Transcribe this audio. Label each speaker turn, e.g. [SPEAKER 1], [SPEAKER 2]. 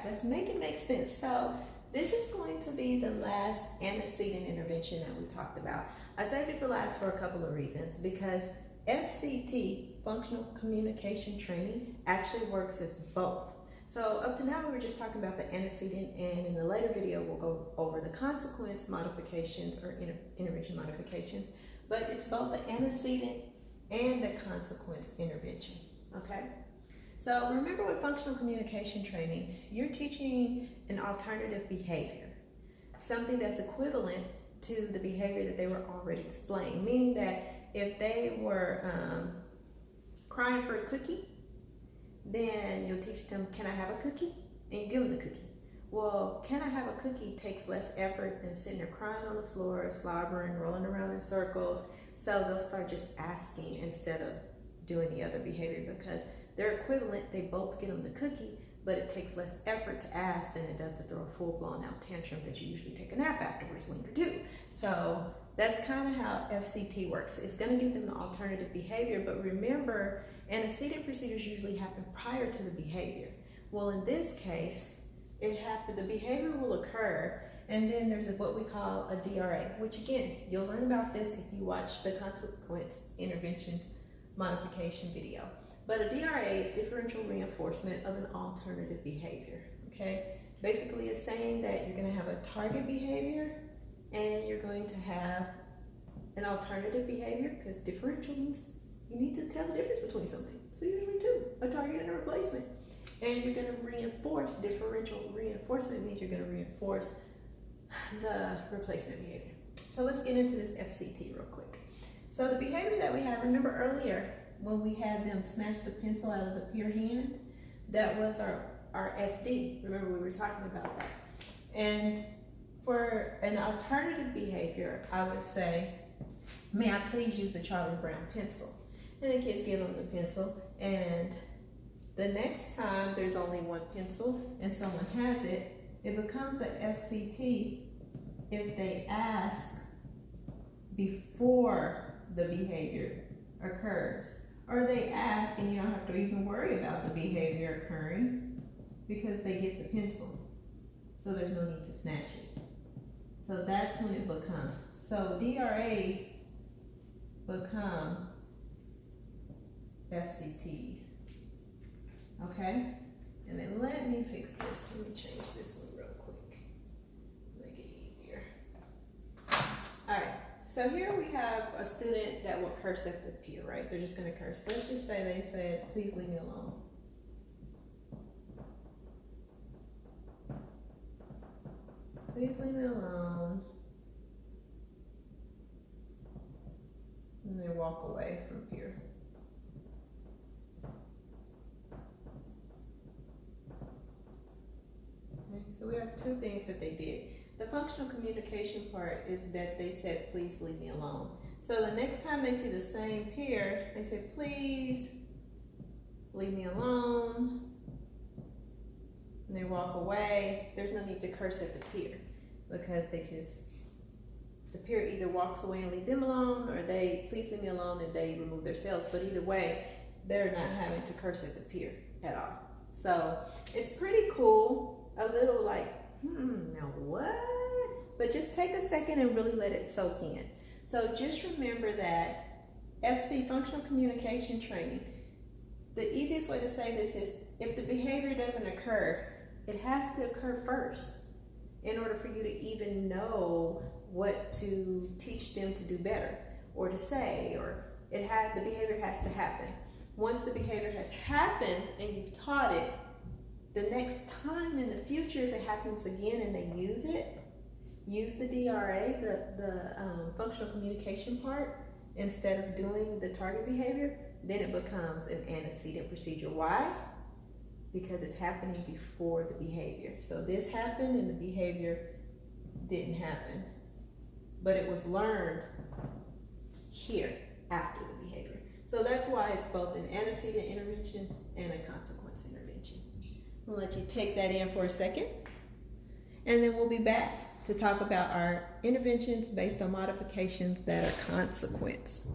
[SPEAKER 1] let's make it make sense. So this is going to be the last antecedent intervention that we talked about. I saved it for last for a couple of reasons, because FCT, Functional Communication Training, actually works as both. So up to now we were just talking about the antecedent, and in the later video we'll go over the consequence modifications or intervention modifications, but it's both the antecedent and the consequence intervention, okay? So remember, with functional communication training, you're teaching an alternative behavior, something that's equivalent to the behavior that they were already displaying, meaning that if they were crying for a cookie, then you'll teach them, can I have a cookie? And you give them the cookie. Well, can I have a cookie takes less effort than sitting there crying on the floor, slobbering, rolling around in circles. So they'll start just asking instead of doing the other behavior, because they're equivalent. They both get them the cookie, but it takes less effort to ask than it does to throw a full-blown out tantrum that you usually take a nap afterwards when you're due. So that's kind of how FCT works. It's going to give them the alternative behavior, but remember, antecedent procedures usually happen prior to the behavior. Well, in this case, the behavior will occur, and then there's what we call a DRA, which again, you'll learn about this if you watch the consequence interventions modification video. But a DRA is differential reinforcement of an alternative behavior, okay? Basically, it's saying that you're gonna have a target behavior and you're going to have an alternative behavior, because differential means you need to tell the difference between something. So usually two, a target and a replacement. And you're gonna reinforce. Differential reinforcement means you're gonna reinforce the replacement behavior. So let's get into this FCT real quick. So the behavior that we have, remember earlier when we had them snatch the pencil out of the peer hand, that was our SD. Remember, we were talking about that. And for an alternative behavior, I would say, may I please use the Charlie Brown pencil? And the kids give them the pencil, and the next time there's only one pencil and someone has it, it becomes an FCT if they ask before the behavior occurs. Or they ask and you don't have to even worry about the behavior occurring because they get the pencil. So there's no need to snatch it. So that's when it becomes. So DRAs become FCTs. Okay? And then let me fix this. Let me change this one real quick. Make it easier. All right. So here we have a student that will curse at the peer, right? They're just going to curse. Let's just say they said, please leave me alone. Please leave me alone. And they walk away from peer. Okay, so we have two things that they did. The functional communication part is that they said, please leave me alone. So the next time they see the same peer, they say, please leave me alone. And they walk away. There's no need to curse at the peer, because the peer either walks away and leave them alone, or they please leave me alone and they remove themselves. But either way, they're not having to curse at the peer at all. So it's pretty cool, a little like, now what? But just take a second and really let it soak in. So just remember that FC, functional communication training, the easiest way to say this is, if the behavior doesn't occur, it has to occur first in order for you to even know what to teach them to do better or to say, or the behavior has to happen. Once the behavior has happened and you've taught it, the next time in the future, if it happens again and they use it, use the DRA, the functional communication part, instead of doing the target behavior, then it becomes an antecedent procedure. Why? Because it's happening before the behavior. So this happened and the behavior didn't happen, but it was learned here after the behavior. So that's why it's both an antecedent intervention and a consequence intervention. We'll let you take that in for a second, and then we'll be back to talk about our interventions based on modifications that are consequence.